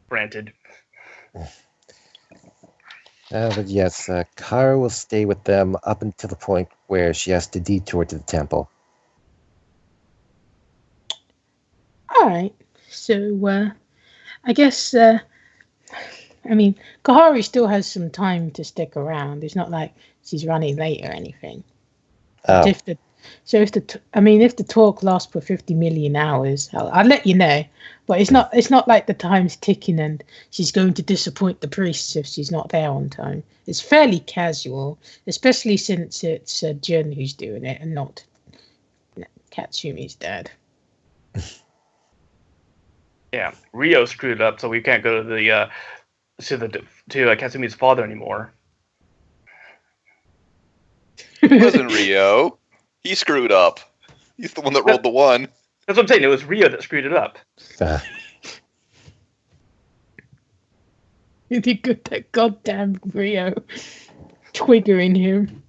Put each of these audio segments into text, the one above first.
Granted. But yes, Kara will stay with them up until the point where she has to detour to the temple. Alright. So, I guess, I mean, Kahari still has some time to stick around. It's not like she's running late or anything. But Oh, if the if the talk lasts for 50 million hours, I'll let you know. But it's not like the time's ticking and she's going to disappoint the priests if she's not there on time. It's fairly casual, especially since it's Jun who's doing it and not Katsumi's dad. Yeah, Rio screwed up, so we can't go to the Katsumi's father anymore. It wasn't Rio. He screwed up. He's the one that rolled the one. That's what I'm saying. It was Rio that screwed it up. You got that goddamn Rio triggering him.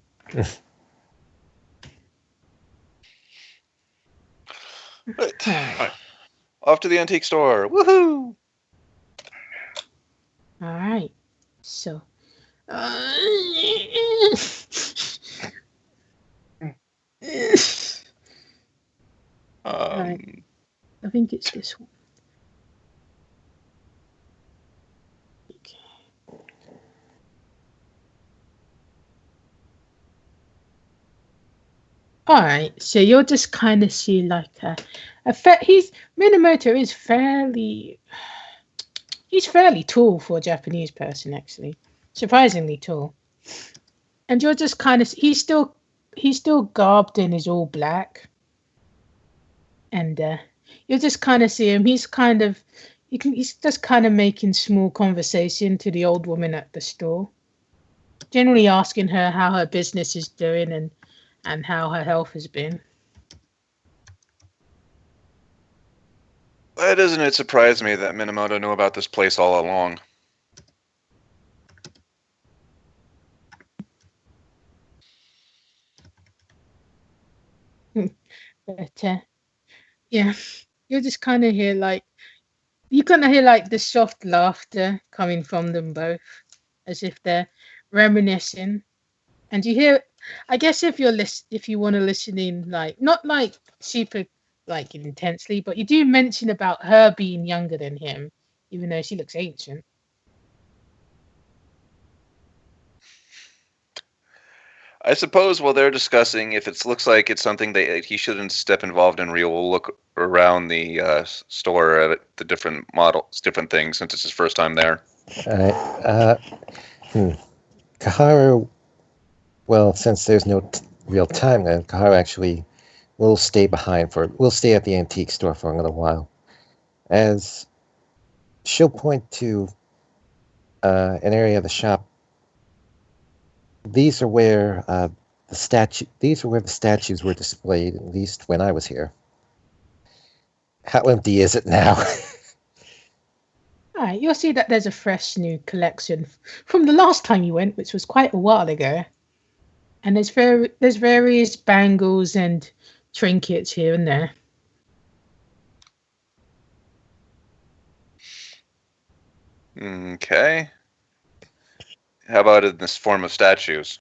Right. Off to the antique store. Woohoo! Alright. So. Right. I think it's this one. Okay. Alright, so you'll just kind of see like Minamoto is he's fairly tall for a Japanese person, actually. Surprisingly tall. And you're just kind of he's still garbed in his all black. And you'll just kind of see him. He's just kind of making small conversation to the old woman at the store. Generally asking her how her business is doing and how her health has been. Why doesn't it surprise me that Minamoto knew about this place all along? But yeah, you'll just kind of hear like the soft laughter coming from them both, as if they're reminiscing. And you hear, I guess if you want to listen in, like not like super like intensely, but you do mention about her being younger than him, even though she looks ancient. I suppose while they're discussing if it looks like it's something that he shouldn't step involved in, Rio will look around the store at the different models, different things, since it's his first time there. Alright. Kaharu, well, since there's no real time then, Kaharu actually will stay at the antique store for a little while. As she'll point to an area of the shop. These are where the statues were displayed, at least when I was here. How empty is it now? All right, you'll see that there's a fresh new collection from the last time you went, which was quite a while ago. And there's various bangles and trinkets here and there. Okay. How about in this form of statues?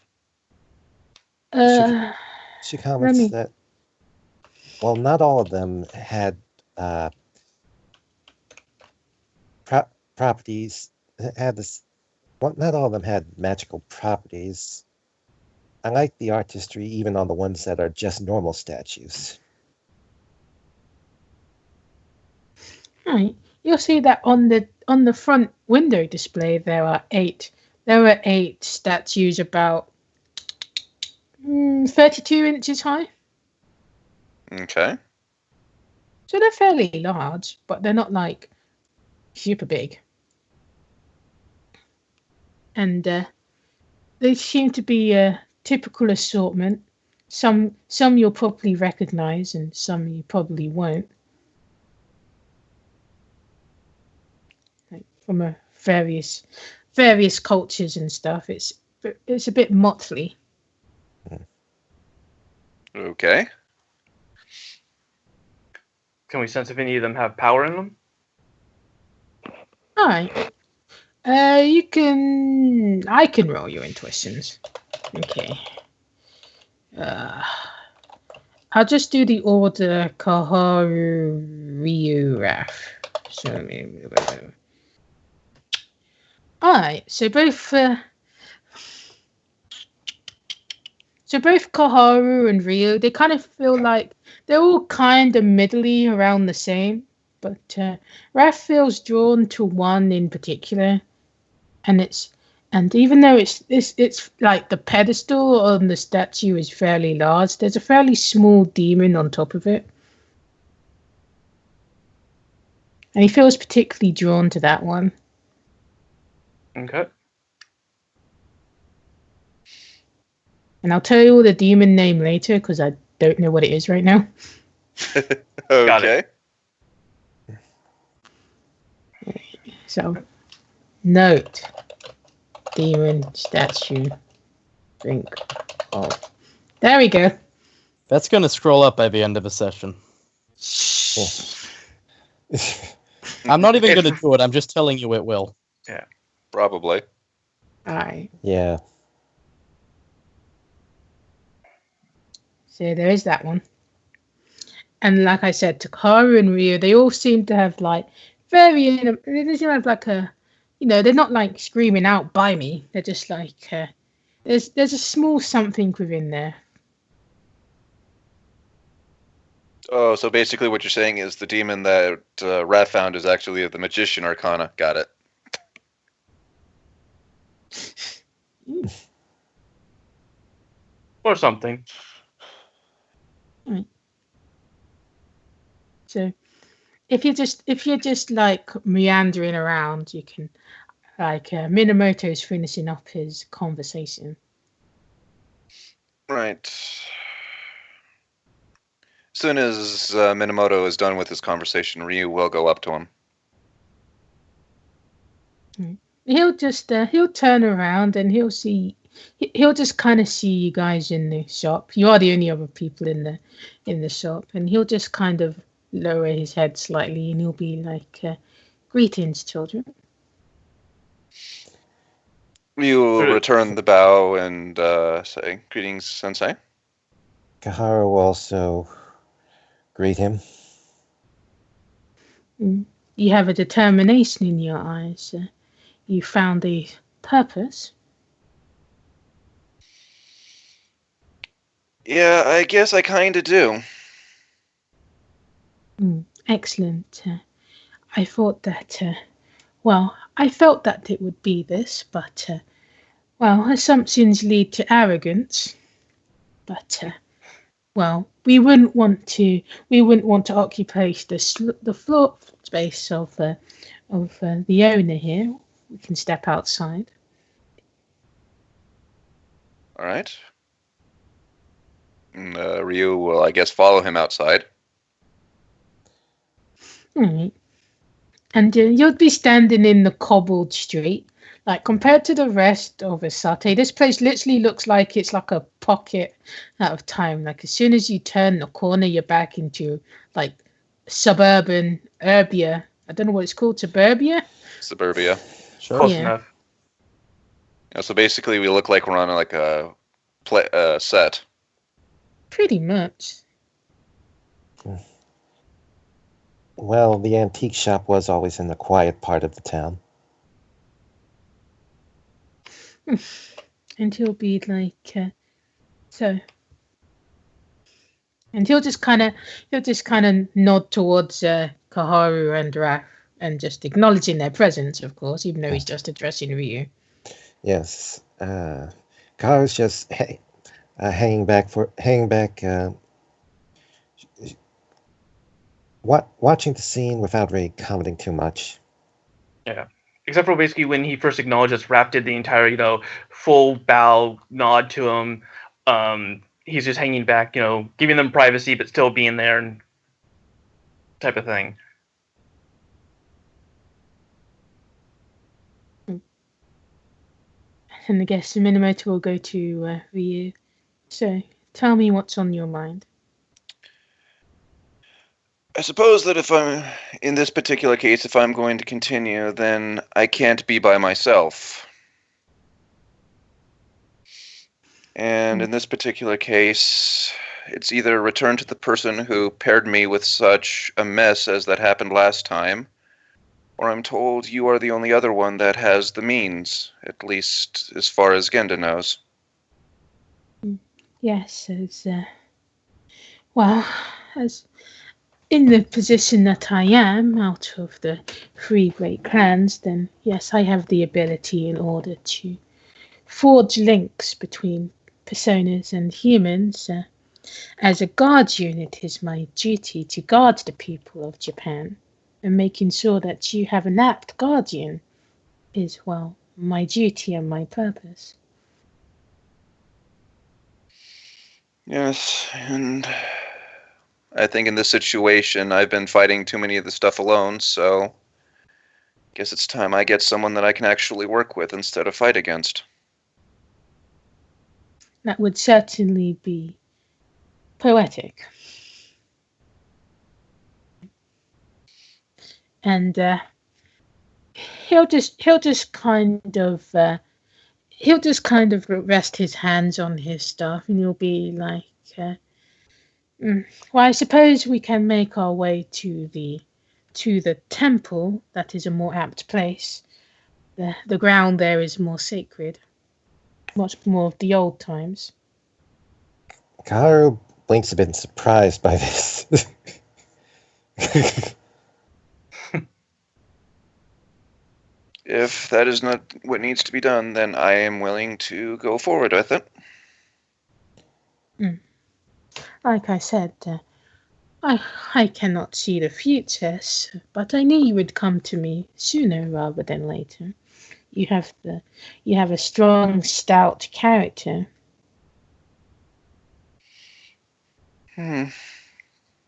She comments that, well, not all of them had properties. Not all of them had magical properties. I like the artistry, even on the ones that are just normal statues. Right. You'll see that on the front window display there are eight statues about 32 inches high. Okay. So they're fairly large, but they're not like super big. And they seem to be a typical assortment. Some you'll probably recognize and some you probably won't. Like from a various cultures and stuff. It's a bit motley. Okay. Can we sense if any of them have power in them? All right. I can roll your intuitions. Okay. I'll just do the order Kaharu, Ryu, Raf. Alright, so both Kaharu and Ryu, they kind of feel like they're all kind of middly around the same, but Raf feels drawn to one in particular, and even though it's like the pedestal on the statue is fairly large, there's a fairly small demon on top of it. And he feels particularly drawn to that one. Okay. And I'll tell you all the demon name later because I don't know what it is right now. Okay. So, note demon statue drink of. There we go. That's going to scroll up by the end of the session. I'm not even going to do it. I'm just telling you it will. Yeah. Probably. All right. Yeah. So there is that one. And like I said, Takaru and Ryu, they all seem to have like they seem to have like a, they're not like screaming out by me. They're just like there's a small something within there. Oh, so basically what you're saying is the demon that Raph found is actually the Magician Arcana. Got it. Or something. Right. So if you're just like meandering around, you can like Minamoto's finishing up his conversation. Right. As soon as Minamoto is done with his conversation, Ryu will go up to him. He'll just he'll turn around and he'll just kind of see you guys in the shop. You are the only other people in the shop, and he'll just kind of lower his head slightly and he'll be like, "Greetings, children." Ryu will return the bow and say, "Greetings, Sensei." Kaharu will also greet him. You have a determination in your eyes. You found a purpose. Yeah, I guess I kinda do. Excellent. I thought that, I felt that it would be this, but, assumptions lead to arrogance. But, we wouldn't want to occupy the floor space of the owner here. We can step outside. All right. And, Ryu will, I guess, follow him outside. Right. And you'll be standing in the cobbled street. Like, compared to the rest of Asate, this place literally looks like it's like a pocket out of time. Like, as soon as you turn the corner, you're back into, like, suburban Urbia. I don't know what it's called, suburbia? Suburbia. Sure. Close Yeah. enough. Yeah, so basically, we look like we're on like a set. Pretty much. Well, the antique shop was always in the quiet part of the town. And he'll be like, so. And he'll just kind of nod towards Kaharu and Raph, and just acknowledging their presence, of course, even though he's just addressing Ryu. Yes. Kaharu's just hanging back, watching the scene without really commenting too much. Yeah. Except for basically when he first acknowledged us, Raph did the entire, full bow nod to him. He's just hanging back, giving them privacy, but still being there and type of thing. And I guess Minamoto will go to Ryu. So, tell me what's on your mind. I suppose that if I'm, in this particular case, if I'm going to continue, then I can't be by myself. And in this particular case, it's either return to the person who paired me with such a mess as that happened last time, or I'm told you are the only other one that has the means, at least as far as Genda knows. Yes, as in the position that I am out of the three great clans, then yes, I have the ability in order to forge links between personas and humans. As a guardian, it is my duty to guard the people of Japan, and making sure that you have an apt guardian is, well, my duty and my purpose. Yes, and I think in this situation I've been fighting too many of the stuff alone, so guess it's time I get someone that I can actually work with instead of fight against. That would certainly be poetic. And he'll just kind of rest his hands on his stuff, and he'll be like, well, I suppose we can make our way to the temple. That is a more apt place. The ground there is more sacred, much more of the old times. Kaharu blinks a bit surprised by this. If that is not what needs to be done, then I am willing to go forward with it. Like I said, I cannot see the future, but I knew you would come to me sooner rather than later. You have a strong, stout character.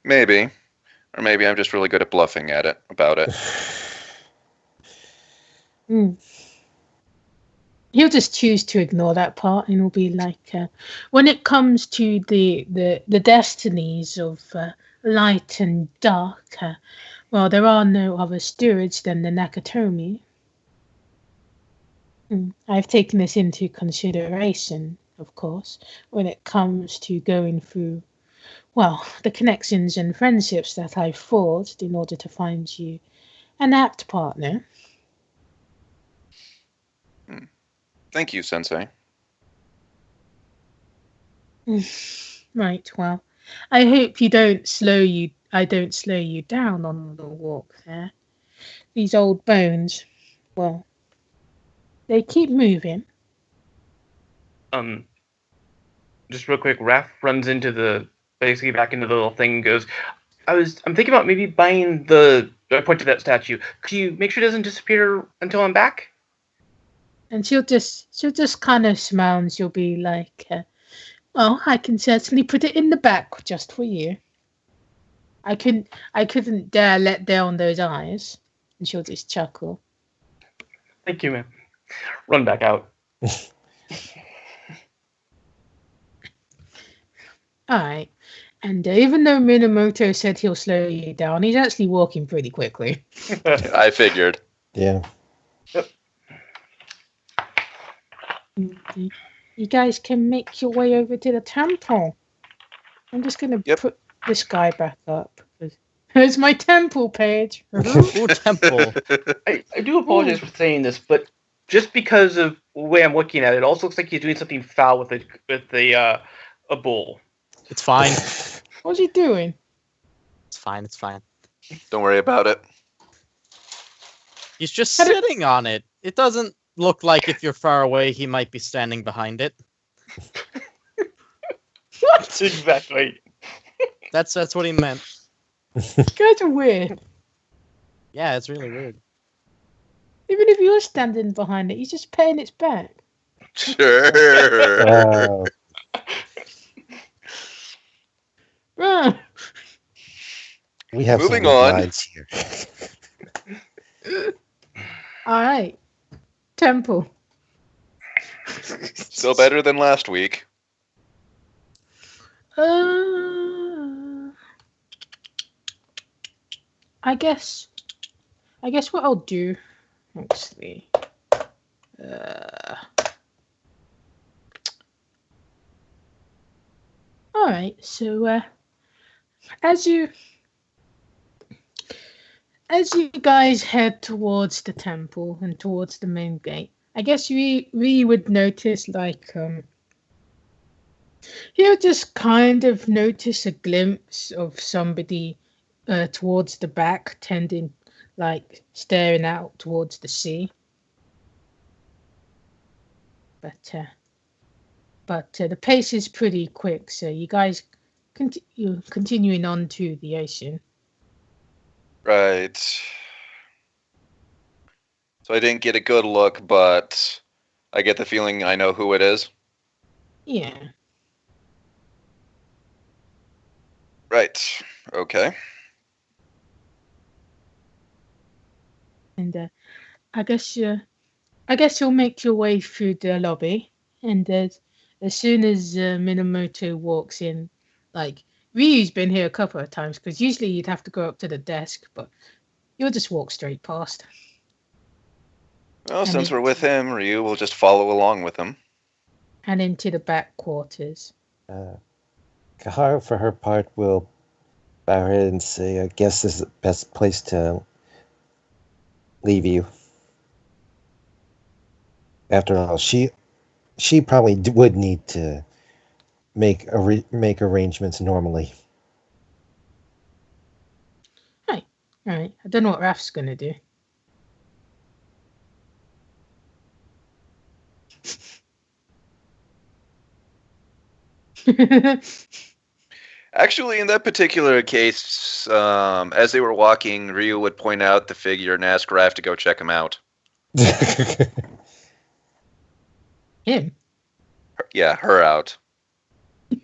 Maybe. Or maybe I'm just really good at bluffing about it. He'll just choose to ignore that part, and he'll be like, when it comes to the destinies of light and dark, well, there are no other stewards than the Nakatomi. I've taken this into consideration, of course, when it comes to going through, well, the connections and friendships that I've forged in order to find you an apt partner. Thank you, Sensei. Right, well, I hope I don't slow you down on the walk there. These old bones, well, they keep moving. Just real quick, Raph runs into basically back into the little thing and goes, I'm thinking about maybe buying I point to that statue. Could you make sure it doesn't disappear until I'm back? And she'll just kind of smile, and she'll be like, well, I can certainly put it in the back just for you. I couldn't dare let down those eyes. And she'll just chuckle. Thank you, man. Run back out. Alright. And even though Minamoto said he'll slow you down, he's actually walking pretty quickly. I figured. Yeah. You guys can make your way over to the temple. I'm just going to put this guy back up. There's my temple page. Ooh, temple. I do apologize for saying this, but just because of the way I'm looking at it, it also looks like he's doing something foul with a bull. It's fine. What's he doing? It's fine. It's fine. Don't worry about it. He's just sitting on it. It doesn't look like if you're far away, he might be standing behind it. What? Exactly. That's what he meant. Guys are weird. Yeah, it's really weird. Even if you're standing behind it, he's just paying its back. Sure. We have Moving some on. lines here. All right. Temple. Still better than last week. I guess what I'll do, actually. All right. So as you guys head towards the temple and towards the main gate, I guess we would notice like you'll just kind of notice a glimpse of somebody towards the back, tending like staring out towards the sea. But the pace is pretty quick, so you guys you're continuing on to the ocean. Right. So I didn't get a good look, but I get the feeling I know who it is. Yeah. Right. Okay. And I guess you'll make your way through the lobby, and as soon as Minamoto walks in, like Ryu's been here a couple of times because usually you'd have to go up to the desk, but you'll just walk straight past. Well, since we're with him, Ryu will just follow along with him. And into the back quarters. Kaharu, for her part, will bow her head and say, I guess this is the best place to leave you. After all, she probably would need to make arrangements normally. Right. All right. I don't know what Raf's gonna do. Actually, in that particular case, as they were walking, Ryu would point out the figure and ask Raph to go check him out. Him? Yeah, her out.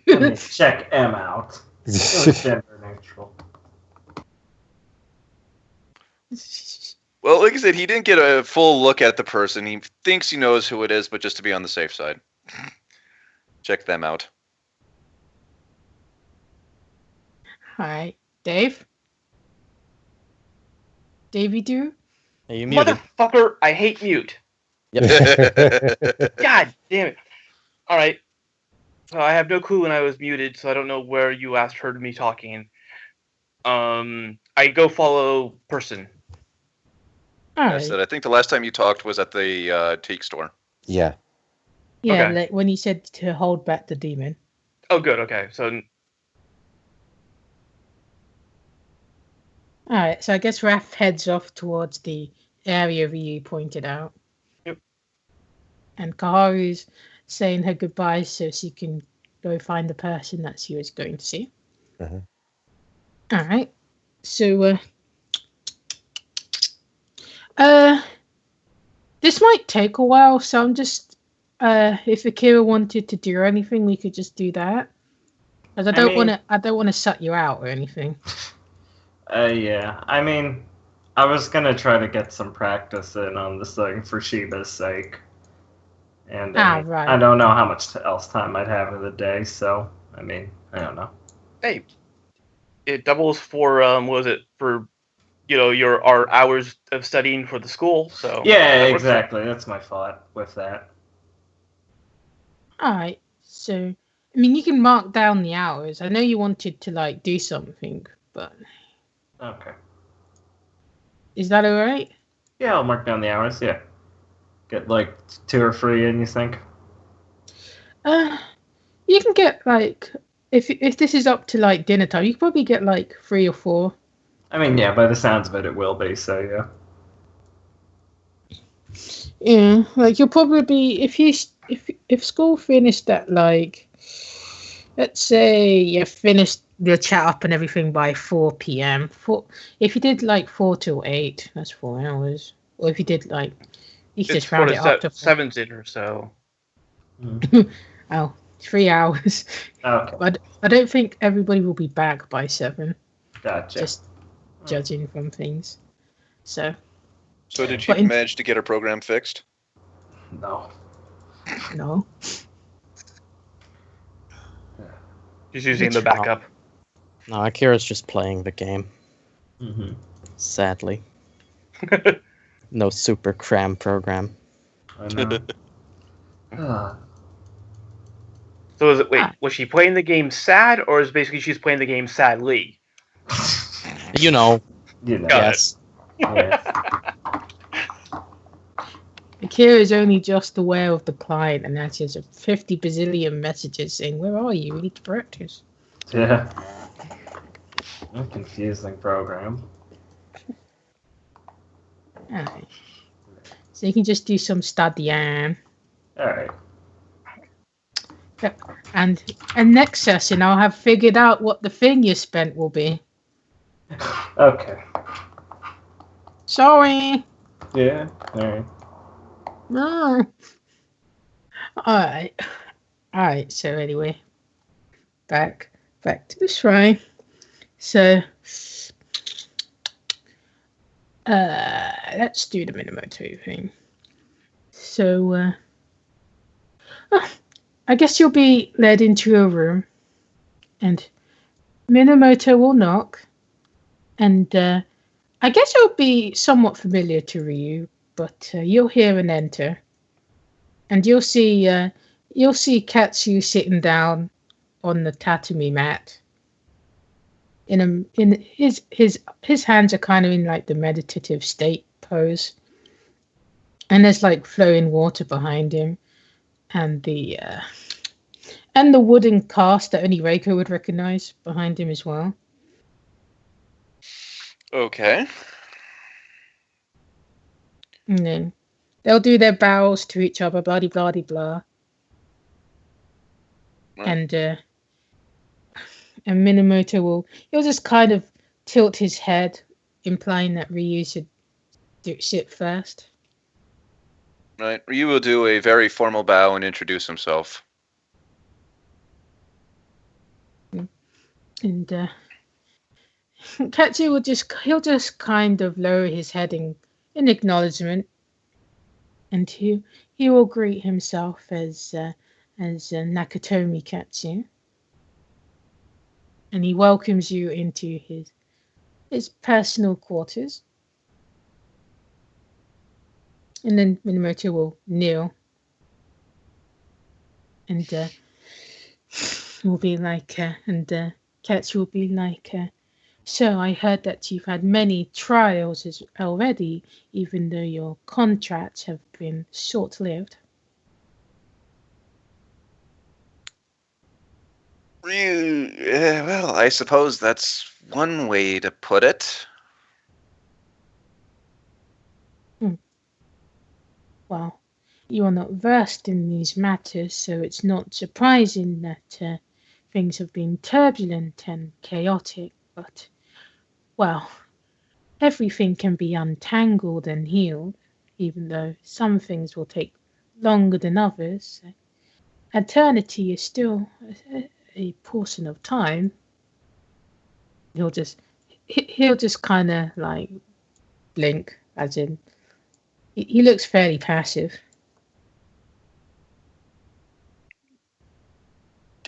Let me check M out. It was gender neutral. Well, like I said, he didn't get a full look at the person. He thinks he knows who it is, but just to be on the safe side. Check them out. Hi, Dave? Davey Doo? Are you muted? Motherfucker, I hate mute. Yep. God damn it. Alright. So I have no clue when I was muted, so I don't know where you last heard me talking. I go follow person. Alright. I think the last time you talked was at the teak store. Yeah. Yeah, Okay. like when he said to hold back the demon. Oh, good, okay. So, Alright, so I guess Raph heads off towards the area Ryu pointed out. Yep. And Kaharu's saying her goodbyes so she can go find the person that she was going to see. Uh-huh. Alright. So, this might take a while, so I'm just, if Akira wanted to do anything, we could just do that. Because I don't want to shut you out or anything. Yeah. I mean, I was gonna try to get some practice in on this thing for Shiba's sake. And right. I don't know how much else time I'd have in the day, so I mean, I don't know. hey, it doubles for, what was it, for, our hours of studying for the school, so. Yeah, that works. exactly. That's my thought with that. Alright, so, I mean, you can mark down the hours. I know you wanted to, like, do something, but Okay. is that alright? Yeah, I'll mark down the hours, yeah. Get like 2 or 3 in, you think? You can get, like, if this is up to, like, dinner time, you can probably get, like, 3 or 4. I mean, yeah, by the sounds of it, it will be, so yeah. Yeah, like, you'll probably be, if school finished at, like, let's say you finished your chat up and everything by 4 p.m. If you did, like, 4 till 8, that's 4 hours. Or if you did, like, you It's just round it up to 7's in or so. Oh, 3 hours. Okay. But I don't think everybody will be back by 7. Gotcha. Just judging from things. So did you manage to get her program fixed? No. no. He's using the backup. No, Akira's just playing the game. Mm-hmm. Sadly. No super cram program. I know. Ah, So is it wait? Ah. Was she playing the game sad, or is basically she's playing the game sadly? You know, you know. Got yes. Yeah. Akira is only just aware of the client and that has 50 bazillion messages saying, "Where are you? We need to practice." Yeah. A confusing program. Alright. So you can just do some studying. Alright. And next session I'll have figured out what the thing you spent will be. Okay. Sorry. Yeah. Alright. No. Alright, so anyway. Back to the shrine. So let's do the Minamoto thing. So I guess you'll be led into a room and Minamoto will knock and I guess it'll be somewhat familiar to Ryu, but you'll hear an enter and you'll see Katsu sitting down on the tatami mat. In his hands are kind of in like the meditative state pose, and there's like flowing water behind him, and the wooden cast that only Reiko would recognize behind him as well. Okay. And then they'll do their bows to each other, blah blah blah blah. Right. And Minamoto he'll just kind of tilt his head, implying that Ryu should sit first. Right. Ryu will do a very formal bow and introduce himself. And Katsu he'll just kind of lower his head in acknowledgement, and he will greet himself as Nakatomi Katsu, and he welcomes you into his personal quarters. And then Minamoto will kneel and will be like, and Katsu will be like, so I heard that you've had many trials already, even though your contracts have been short-lived. Well, I suppose that's one way to put it. Well, you are not versed in these matters, so it's not surprising that things have been turbulent and chaotic, but, well, everything can be untangled and healed, even though some things will take longer than others. Eternity is still a portion of time. He'll just kind of like blink, as in he looks fairly passive.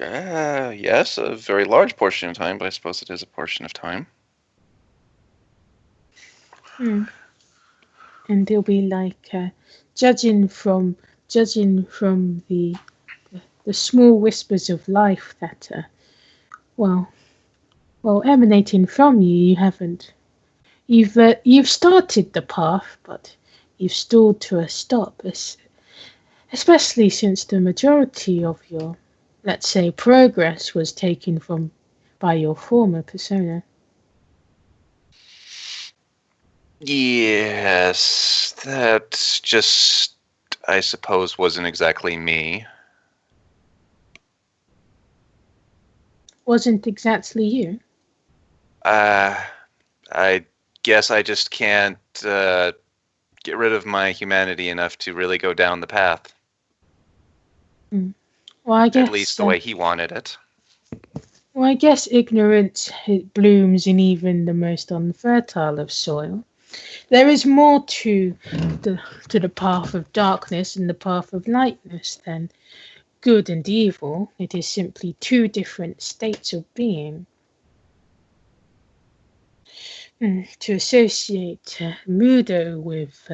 Yes, a very large portion of time, but I suppose it is a portion of time. And he'll be like, judging from the small whispers of life that, well, emanating from you, you've started the path, but you've stalled to a stop, especially since the majority of your, let's say, progress was taken by your former persona. Yes, that just, I suppose, wasn't exactly me. Wasn't exactly you? I guess I just can't get rid of my humanity enough to really go down the path. Well, I guess, at least the way he wanted it. Well, I guess ignorance blooms in even the most unfertile of soil. There is more to the path of darkness and the path of lightness than good and evil. It is simply two different states of being. To associate Mudo with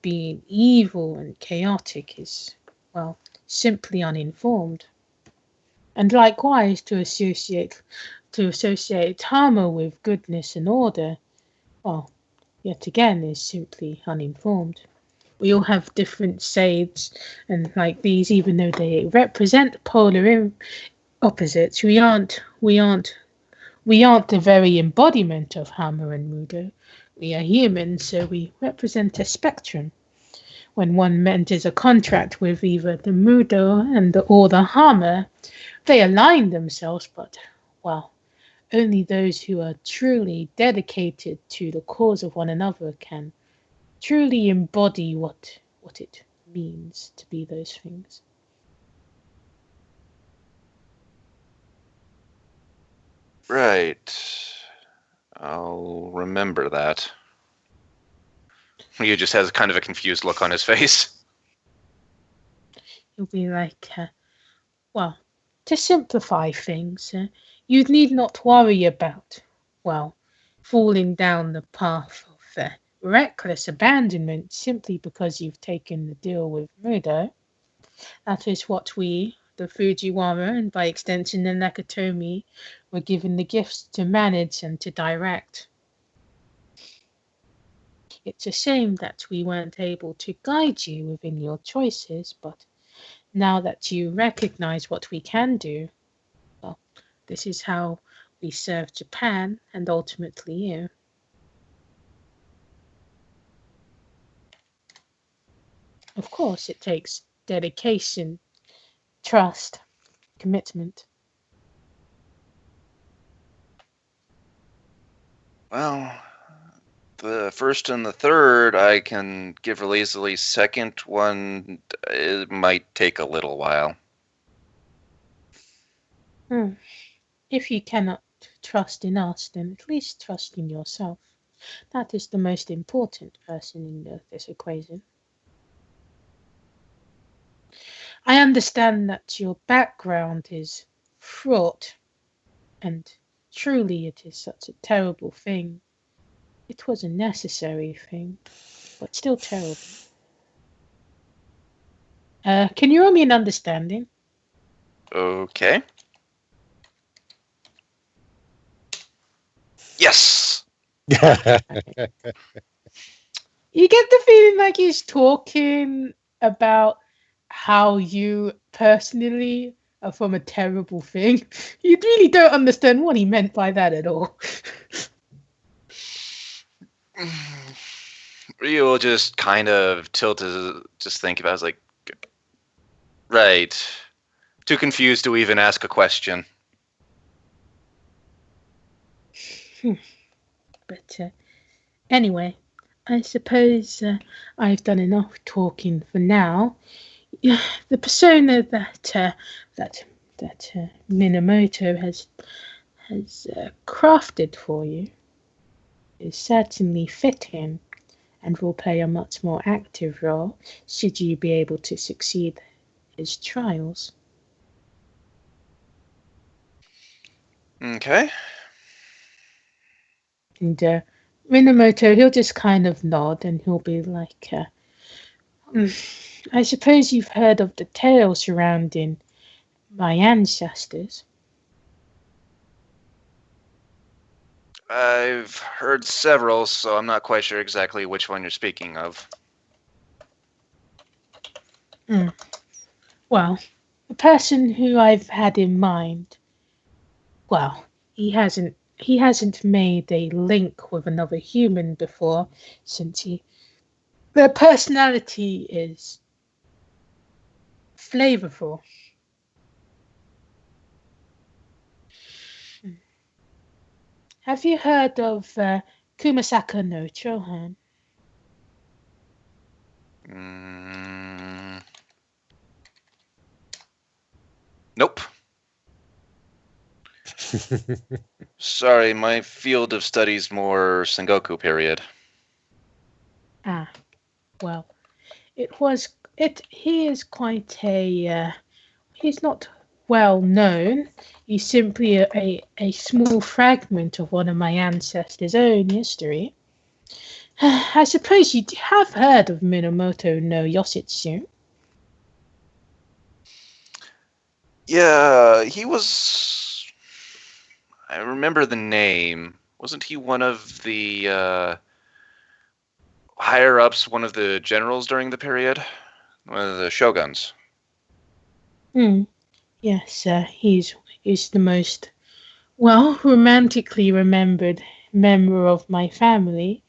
being evil and chaotic is, well, simply uninformed. And likewise, to associate Tama with goodness and order, well, yet again, is simply uninformed. We all have different shades, and like these, even though they represent polar opposites, we aren't the very embodiment of Hammer and Mudo. We are human, so we represent a spectrum. When one enters a contract with either the Mudo or the Hammer, they align themselves, but, well, only those who are truly dedicated to the cause of one another can truly embody what it means to be those things. Right. I'll remember that. He just has kind of a confused look on his face. It'll be like, well, to simplify things, you need not worry about, well, falling down the path of reckless abandonment simply because you've taken the deal with Mudo. That is what we, the Fujiwara, and by extension the Nakatomi, were given the gifts to manage and to direct. It's a shame that we weren't able to guide you within your choices, but now that you recognize what we can do, well, this is how we serve Japan and ultimately you. Of course, it takes dedication, trust, commitment. Well, the first and the third I can give real easily. Second one, it might take a little while. If you cannot trust in us, then at least trust in yourself. That is the most important person in this equation. I understand that your background is fraught, and truly it is such a terrible thing. It was a necessary thing, but still terrible. Can you roll me an understanding? Okay. Yes! You get the feeling like he's talking about how you personally are from a terrible thing. You really don't understand what he meant by that at all. Ryu will just kind of tilt his, just think about it, like, right. Too confused to even ask a question. But anyway, I suppose I've done enough talking for now. The persona that Minamoto has crafted for you is certainly fitting and will play a much more active role should you be able to succeed his trials. Okay. And Minamoto, he'll just kind of nod and he'll be like, I suppose you've heard of the tale surrounding my ancestors. I've heard several, so I'm not quite sure exactly which one you're speaking of. Well, the person who I've had in mind, well, he hasn't made a link with another human before, since their personality is flavorful. Have you heard of Kumasaka no Chohan? Nope. Sorry, my field of study's more Sengoku period. Ah, well, he is quite a, he's not well known. He's simply a small fragment of one of my ancestors' own history. I suppose you have heard of Minamoto no Yoshitsu. Yeah, he was. I remember the name. Wasn't he one of the higher ups, one of the generals during the period? One of the shoguns. Yes, he's the most, well, romantically remembered member of my family.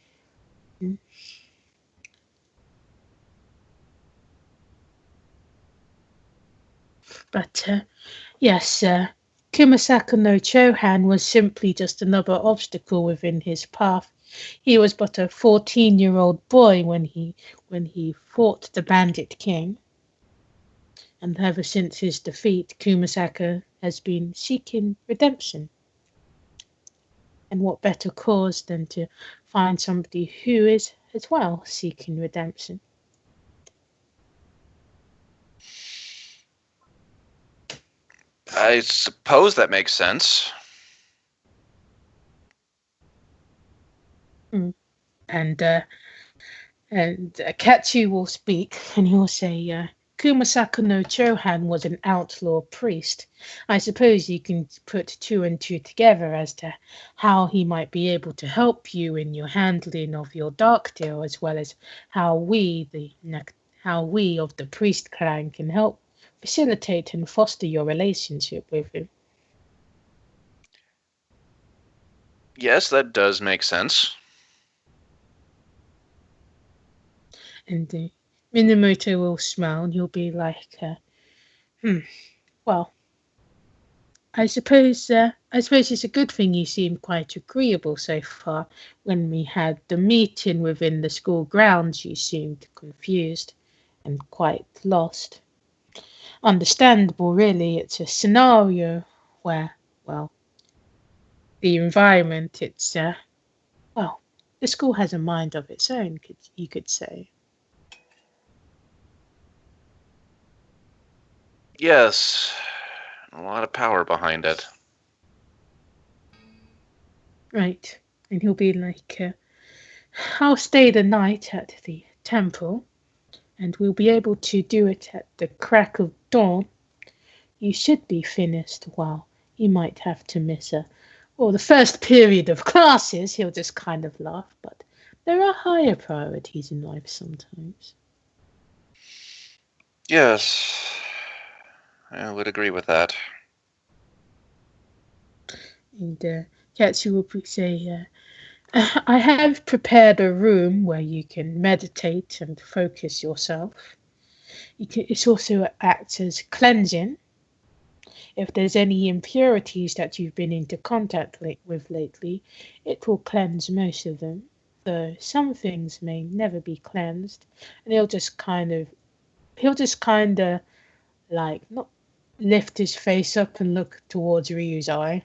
But yes, Kumasaka no Chohan was simply just another obstacle within his path. He was but a 14-year-old boy when he fought the Bandit King. And ever since his defeat, Kumasaka has been seeking redemption. And what better cause than to find somebody who is as well seeking redemption? I suppose that makes sense. And Katsu will speak, and he'll say, Kumasaka no Chohan was an outlaw priest. I suppose you can put two and two together as to how he might be able to help you in your handling of your dark deal, as well as how we of the priest clan can help facilitate and foster your relationship with him. Yes, that does make sense. And Minamoto will smile, and he'll be like, well, I suppose it's a good thing you seem quite agreeable so far. When we had the meeting within the school grounds, you seemed confused and quite lost. Understandable, really. It's a scenario where, well, the environment, well, the school has a mind of its own, you could say. Yes, a lot of power behind it. Right. And he'll be like, I'll stay the night at the temple, and we'll be able to do it at the crack of dawn. You should be finished. Well, you might have to miss the first period of classes. He'll just kind of laugh, but there are higher priorities in life sometimes. Yes, I would agree with that. And Katsu will say, I have prepared a room where you can meditate and focus yourself. It also acts as cleansing. If there's any impurities that you've been into contact with lately, it will cleanse most of them, though some things may never be cleansed. And he'll just kind of like not lift his face up and look towards Ryu's eye.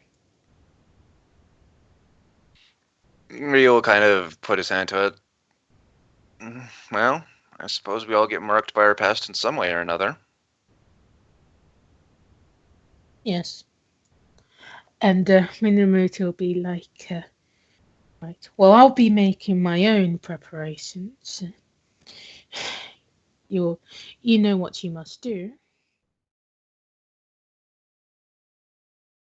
Ryu will kind of put his hand to it. Well, I suppose we all get marked by our past in some way or another. Yes. And Minamoto will be like, right, well, I'll be making my own preparations. You know what you must do.